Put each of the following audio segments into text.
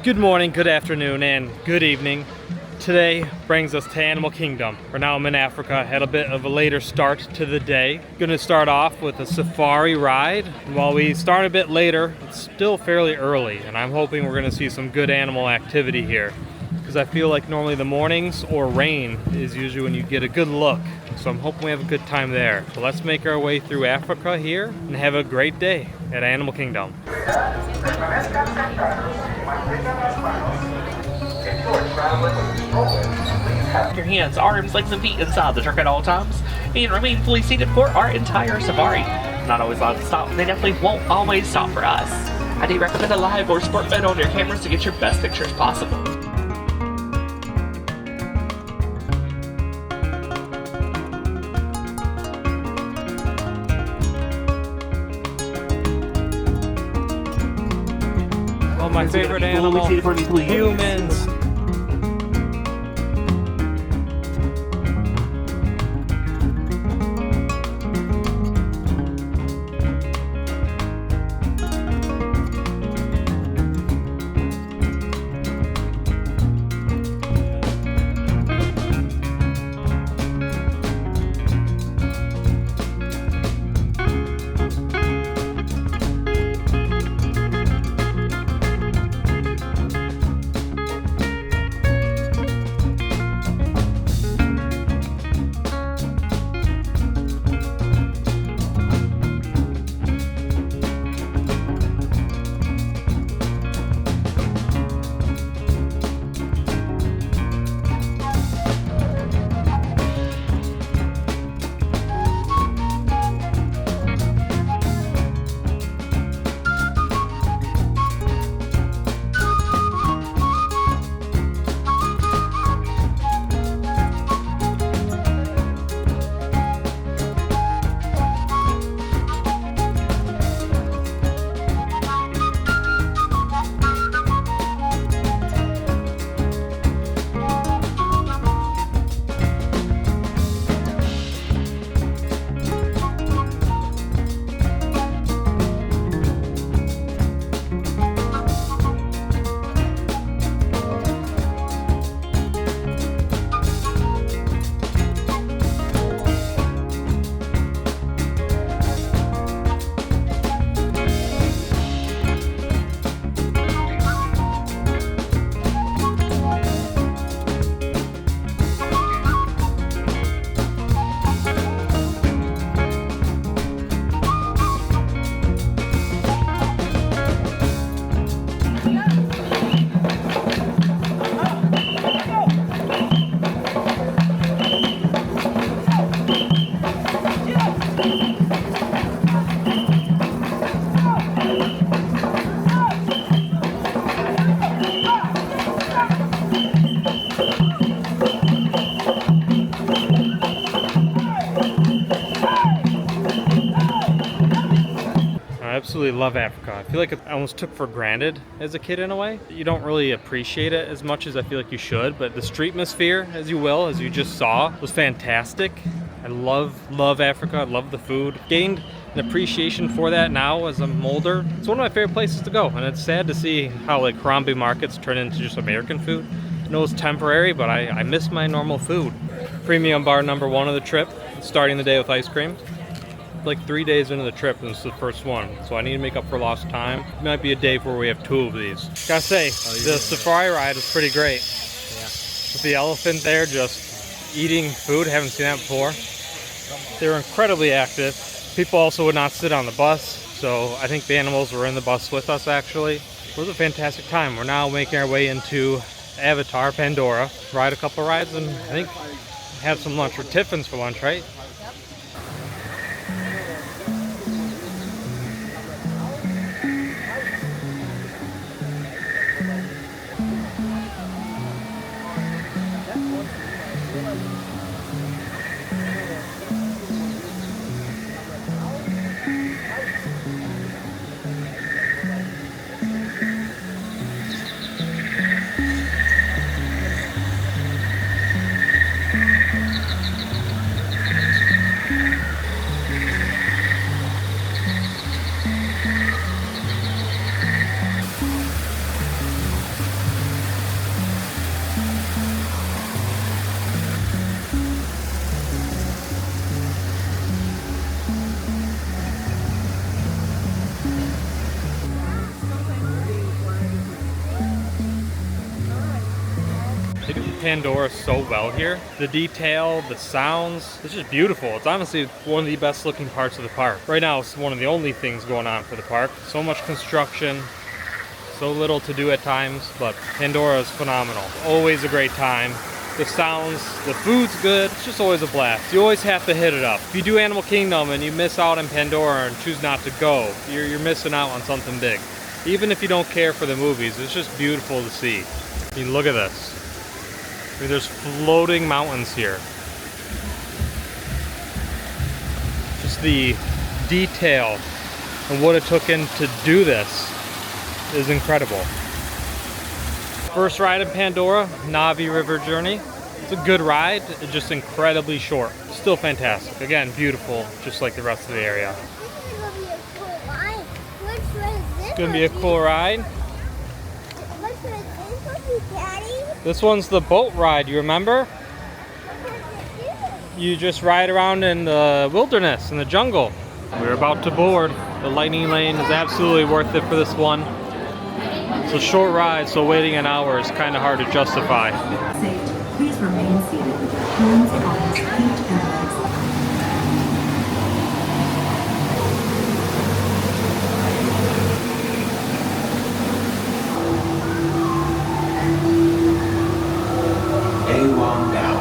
Good morning, good afternoon, and good evening. Today brings us to Animal Kingdom. Right now I'm in Africa, had a bit of a later start to the day. Gonna start off with a safari ride. And while we start a bit later, it's still fairly early, and I'm hoping we're gonna see some good animal activity here. Because I feel like normally the mornings or rain is usually when you get a good look. So I'm hoping we have a good time there. So let's make our way through Africa here and have a great day at Animal Kingdom. Your hands, arms, legs, and feet inside the truck at all times, and remain fully seated for our entire safari. Not always allowed to stop, they definitely won't always stop for us. I do recommend a live or sport mode on your cameras to get your best pictures possible. Oh, my favorite animal, humans. I absolutely love Africa. I feel like I almost took for granted as a kid in a way. You don't really appreciate it as much as I feel like you should, but the streetmosphere, as you just saw, was fantastic. I love Africa. I love the food. Gained an appreciation for that now as I'm older. It's one of my favorite places to go, and it's sad to see how like Harambe markets turn into just American food. I know it's temporary, but I miss my normal food. Premium bar number 1 of the trip, starting the day with ice cream. Like 3 days into the trip, and this is the first one, so I need to make up for lost time. It might be a day where we have 2 of these. Gotta say, the safari ride is pretty great. Yeah. With the elephant there just eating food, haven't seen that before. They were incredibly active. People also would not sit on the bus, so I think the animals were in the bus with us actually. It was a fantastic time. We're now making our way into Avatar, Pandora, ride a couple rides, and I think have some lunch. Or Tiffin's for lunch, right? Pandora so well here. The detail, the sounds, it's just beautiful. It's honestly one of the best looking parts of the park. Right now, it's one of the only things going on for the park. So much construction, so little to do at times, but Pandora is phenomenal. Always a great time. The sounds, the food's good. It's just always a blast. You always have to hit it up. If you do Animal Kingdom and you miss out on Pandora and choose not to go, you're missing out on something big. Even if you don't care for the movies, it's just beautiful to see. I mean, look at this. I mean, there's floating mountains here. Just the detail and what it took in to do this is incredible. First ride in Pandora, Navi River Journey. It's a good ride, it's just incredibly short. Still fantastic. Again, beautiful, just like the rest of the area. It's gonna be a cool ride. This one's the boat ride, you remember? You just ride around in the wilderness, in the jungle. We're about to board. The lightning lane is absolutely worth it for this one. It's a short ride, so waiting an hour is kind of hard to justify. Please remain seated with your hands, arms, feet, and legs. A1 down.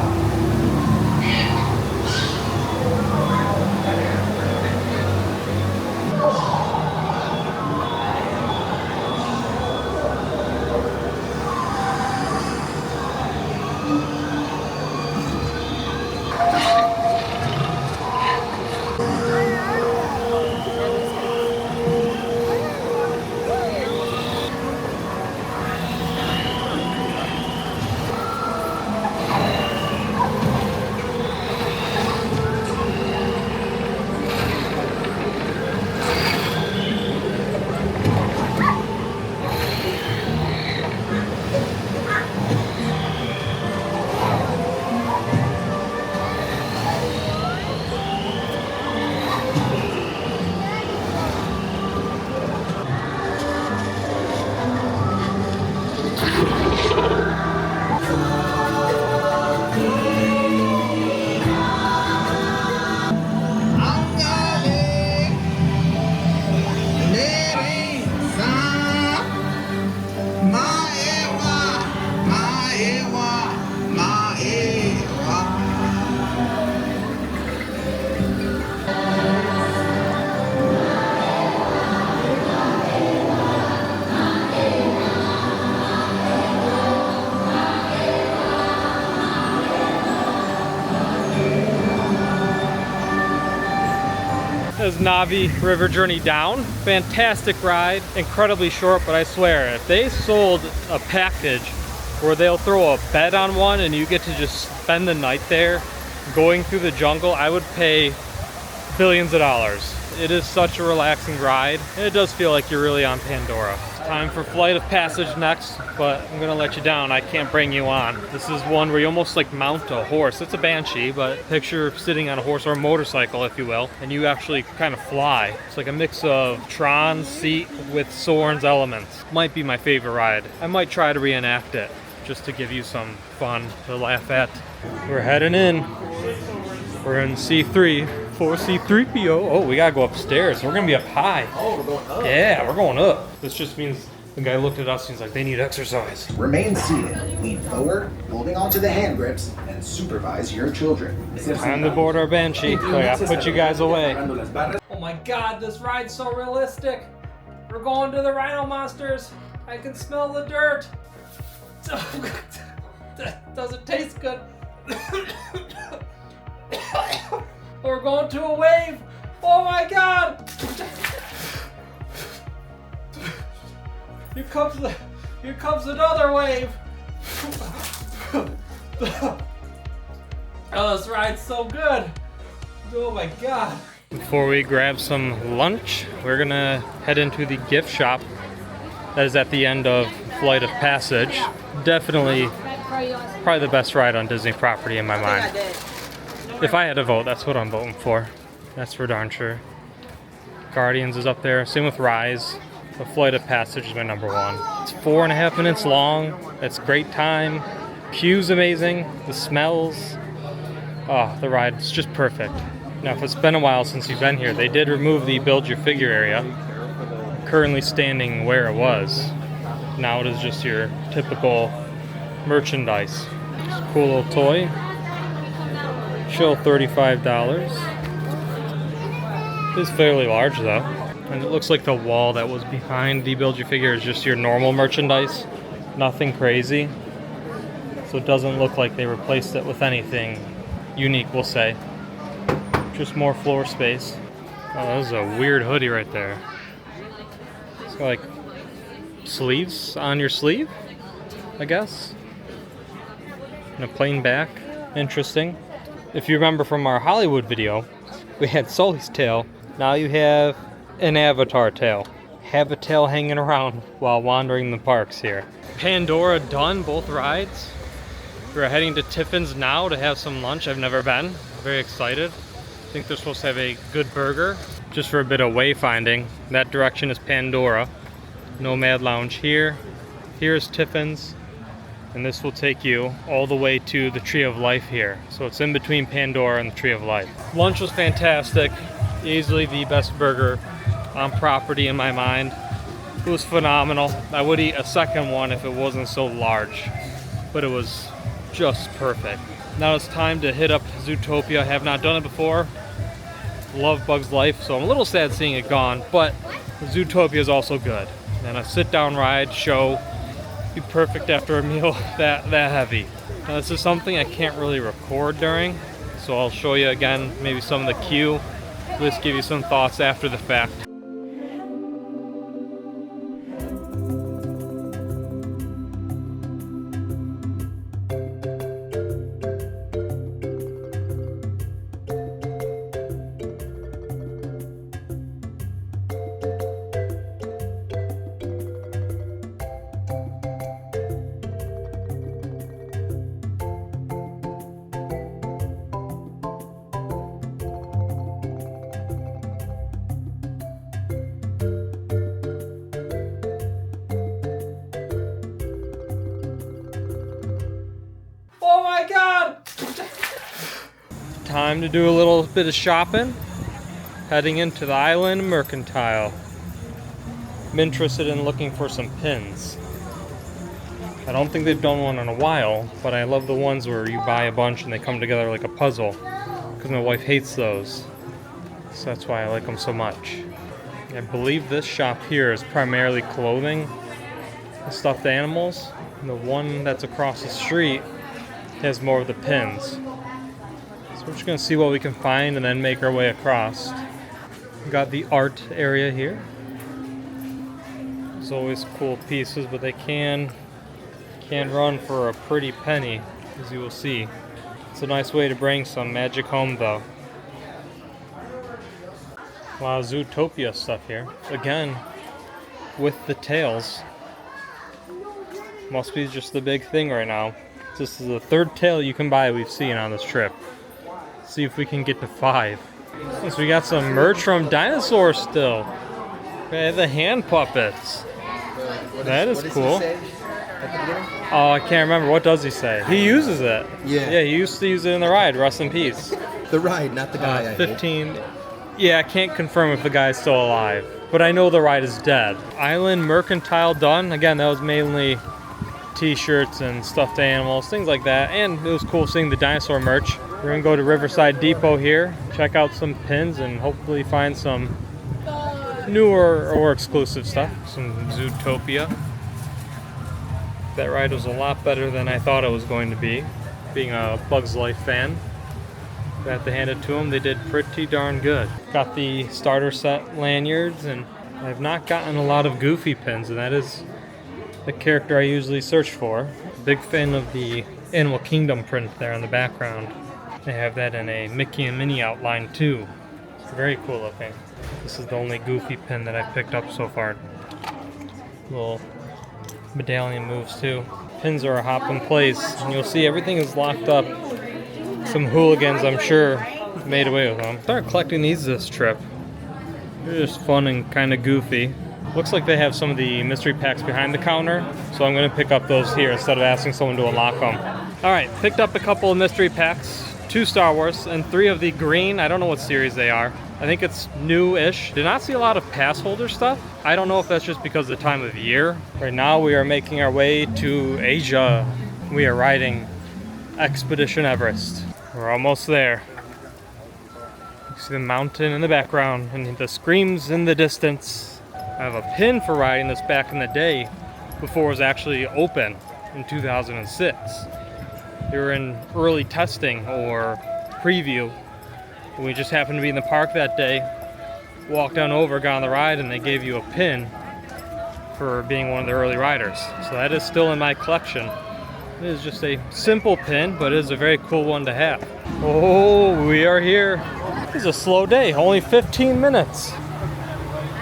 Is Navi River Journey down. Fantastic ride, incredibly short, but I swear, if they sold a package where they'll throw a bed on one and you get to just spend the night there going through the jungle, I would pay billions of dollars. It is such a relaxing ride, and it does feel like you're really on Pandora. Time for Flight of Passage next, but I'm gonna let you down. I can't bring you on. This is one where you almost like mount a horse. It's a Banshee, but picture sitting on a horse or a motorcycle, if you will, and you actually kind of fly. It's like a mix of Tron seat with Soren's elements. Might be my favorite ride. I might try to reenact it just to give you some fun to laugh at. We're heading in. We're in C3 for C3PO. Oh, we gotta go upstairs. We're gonna be up high. Oh, we're going up. Yeah, we're going up. This just means the guy looked at us and he's like, they need exercise. Remain seated. Lean forward, holding onto the hand grips, and supervise your children. Time to board our Banshee. So I gotta put you guys away. Oh my god, this ride's so realistic. We're going to the rhino monsters. I can smell the dirt. That doesn't taste good. We're going to a wave. Oh my god. Here comes another wave. Oh, this ride's so good. Oh my god. Before we grab some lunch, we're gonna head into the gift shop that is at the end of Flight of Passage. Definitely, probably the best ride on Disney property in my mind. If I had to vote, that's what I'm voting for. That's for darn sure. Guardians is up there. Same with Rise. The Flight of Passage is my number one. It's 4.5 minutes long. It's great time. Queue's amazing, the smells. Oh, the ride is just perfect. Now, if it's been a while since you've been here, they did remove the build your figure area. Currently standing where it was. Now it is just your typical merchandise. It's a cool little toy. Chill $35. It is fairly large though. And it looks like the wall that was behind the build your figure is just your normal merchandise. Nothing crazy. So it doesn't look like they replaced it with anything unique, we'll say. Just more floor space. Oh, that was a weird hoodie right there. It's got like sleeves on your sleeve, I guess. And a plain back. Interesting. If you remember from our Hollywood video, we had Sully's tail. Now you have an Avatar tail. Have a tail hanging around while wandering the parks here. Pandora done, both rides. We're heading to Tiffin's now to have some lunch. I've never been. Very excited. I think they're supposed to have a good burger. Just for a bit of wayfinding. That direction is Pandora. Nomad Lounge here. Here's Tiffin's. And this will take you all the way to the Tree of Life here. So it's in between Pandora and the Tree of Life. Lunch was fantastic. Easily the best burger on property in my mind. It was phenomenal. I would eat a second one if it wasn't so large. But it was just perfect. Now it's time to hit up Zootopia. I have not done it before. Love Bugs Life, so I'm a little sad seeing it gone, but Zootopia is also good. And a sit-down ride show be perfect after a meal that heavy. Now this is something I can't really record during, so I'll show you again maybe some of the queue. At least give you some thoughts after the fact. Oh my god! Time to do a little bit of shopping. Heading into the Island Mercantile. I'm interested in looking for some pins. I don't think they've done one in a while, but I love the ones where you buy a bunch and they come together like a puzzle. Because my wife hates those. So that's why I like them so much. I believe this shop here is primarily clothing and stuffed animals. And the one that's across the street has more of the pins. So we're just gonna see what we can find and then make our way across. We got the art area here. There's always cool pieces, but they can run for a pretty penny, as you will see. It's a nice way to bring some magic home though. A lot of Zootopia stuff here. Again, with the tails. Must be just the big thing right now. This is the third tail you can buy we've seen on this trip. Let's see if we can get to 5. So we got some merch from dinosaurs still. Okay, the hand puppets. That is cool. Oh, I can't remember. What does he say? He uses it. Yeah, he used to use it in the ride. Rest in peace. The ride, not the guy. 15. Yeah, I can't confirm if the guy's still alive, but I know the ride is dead. Island Mercantile done. Again, that was mainly t-shirts and stuffed animals, things like that, and it was cool seeing the dinosaur merch. We're gonna go to Riverside Depot here, check out some pins, and hopefully find some newer or exclusive stuff, some Zootopia. That ride was a lot better than I thought it was going to be, being a Bugs Life fan. I have to hand it to them, they did pretty darn good. Got the starter set lanyards, and I've not gotten a lot of Goofy pins, and that is the character I usually search for. Big fan of the Animal Kingdom print there in the background. They have that in a Mickey and Minnie outline too. It's very cool looking. This is the only Goofy pin that I've picked up so far. Little medallion moves too. Pins are a hop in place, and you'll see everything is locked up. Some hooligans, I'm sure, made away with them. Start collecting these this trip. They're just fun and kind of goofy. Looks like they have some of the mystery packs behind the counter, so I'm going to pick up those here instead of asking someone to unlock them. All right, picked up a couple of mystery packs, 2 Star Wars and 3 of the green. I don't know what series they are. I think it's new-ish. Did not see a lot of pass holder stuff. I don't know if that's just because of the time of year. Right now we are making our way to Asia. We are riding Expedition Everest. We're almost there. You see the mountain in the background and the screams in the distance. I have a pin for riding this back in the day before it was actually open in 2006. They were in early testing or preview. We just happened to be in the park that day, walked on over, got on the ride, and they gave you a pin for being one of the early riders. So that is still in my collection. It is just a simple pin, but it is a very cool one to have. Oh, we are here. This is a slow day, only 15 minutes.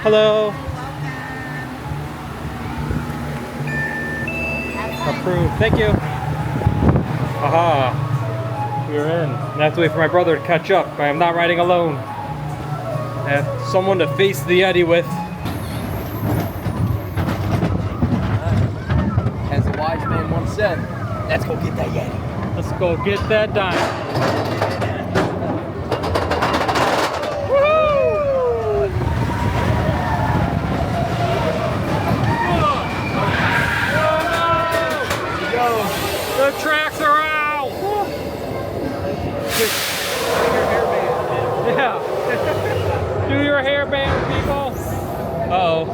Hello. Approved, thank you. Aha. We're in. I have to wait for my brother to catch up. I am not riding alone. I have someone to face the Yeti with. As the wise man once said, let's go get that Yeti. Let's go get that dime. Woohoo! Oh, no! The tracks are out! Yeah. Do your hairband, people. Uh-oh.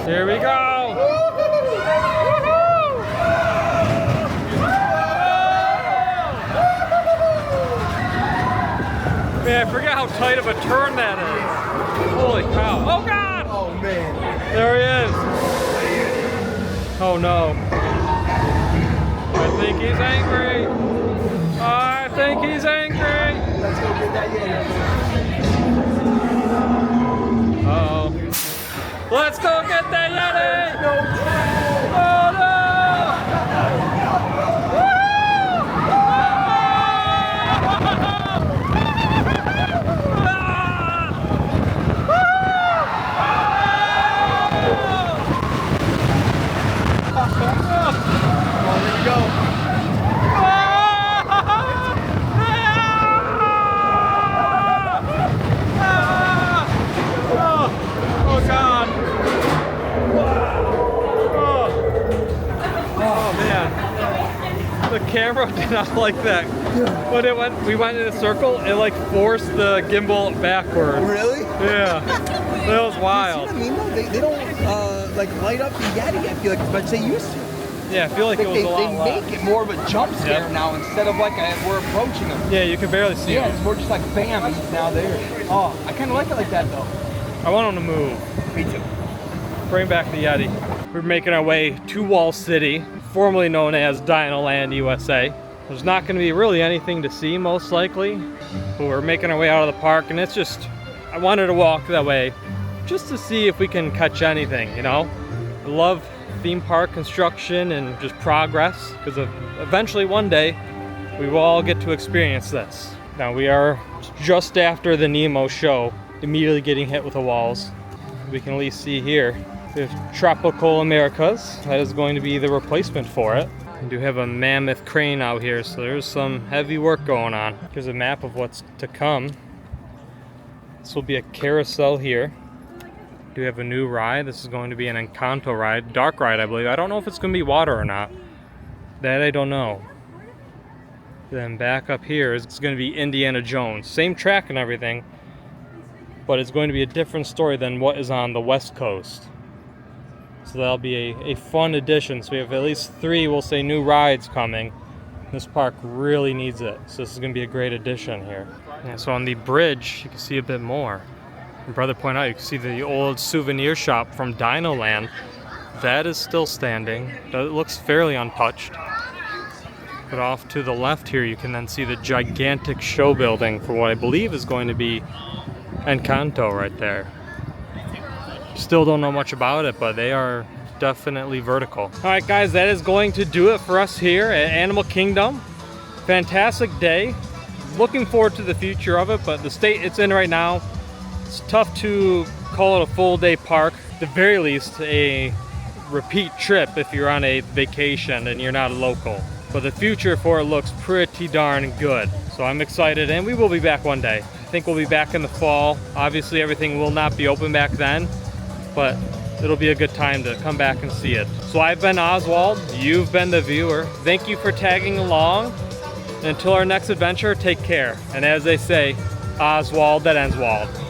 Here we go. Man, I forget how tight of a turn that is. Holy cow. Oh, God. Oh, man. There he is. Oh, no. I think he's angry. I think he's angry. Let's go get that Yeti. Uh-oh. Let's go get that Yeti! Oh no! Oh, there we go. The camera did not like that. When we went in a circle, it like forced the gimbal backwards. Really? Yeah. That was wild. You see what I mean, though? They don't like light up the Yeti, I feel like, as much as they used to. Yeah, I feel like it was a lot They less. make it more of a jump scare now instead of like we're approaching them. Yeah, you can barely see Yeah, him. it's more just like bam, he's now there. Oh, I kind of like it like that though. I want him to move. Me too. Bring back the Yeti. We're making our way to Wall City, formerly known as Dino Land, USA. There's not going to be really anything to see, most likely. But we're making our way out of the park, and it's just, I wanted to walk that way just to see if we can catch anything, you know? I love theme park construction and just progress, because eventually one day we will all get to experience this. Now we are just after the Nemo show, immediately getting hit with the walls. We can at least see here, we have Tropical Americas. That is going to be the replacement for it. We do have a mammoth crane out here, so there's some heavy work going on. Here's a map of what's to come. This will be a carousel here. We do have a new ride. This is going to be an Encanto ride, dark ride, I believe. I don't know if it's going to be water or not. That I don't know. Then back up here is going to be Indiana Jones. Same track and everything, but it's going to be a different story than what is on the West Coast. So that'll be a fun addition. So we have at least 3, we'll say, new rides coming. This park really needs it. So this is going to be a great addition here. Yeah, so on the bridge, you can see a bit more. My brother pointed out, you can see the old souvenir shop from Dino Land. That is still standing. It looks fairly untouched. But off to the left here, you can then see the gigantic show building for what I believe is going to be Encanto right there. Still don't know much about it, but they are definitely vertical. All right, guys, that is going to do it for us here at Animal Kingdom. Fantastic day. Looking forward to the future of it, but the state it's in right now, It's tough to call it a full day park. At the very least, a repeat trip if you're on a vacation and you're not a local. But the future for it looks pretty darn good. So I'm excited, and we will be back one day. I think we'll be back in the fall. Obviously everything will not be open back then, but it'll be a good time to come back and see it. So I've been Oswald, you've been the viewer. Thank you for tagging along. And until our next adventure, take care. And as they say, Oswald at Endswald.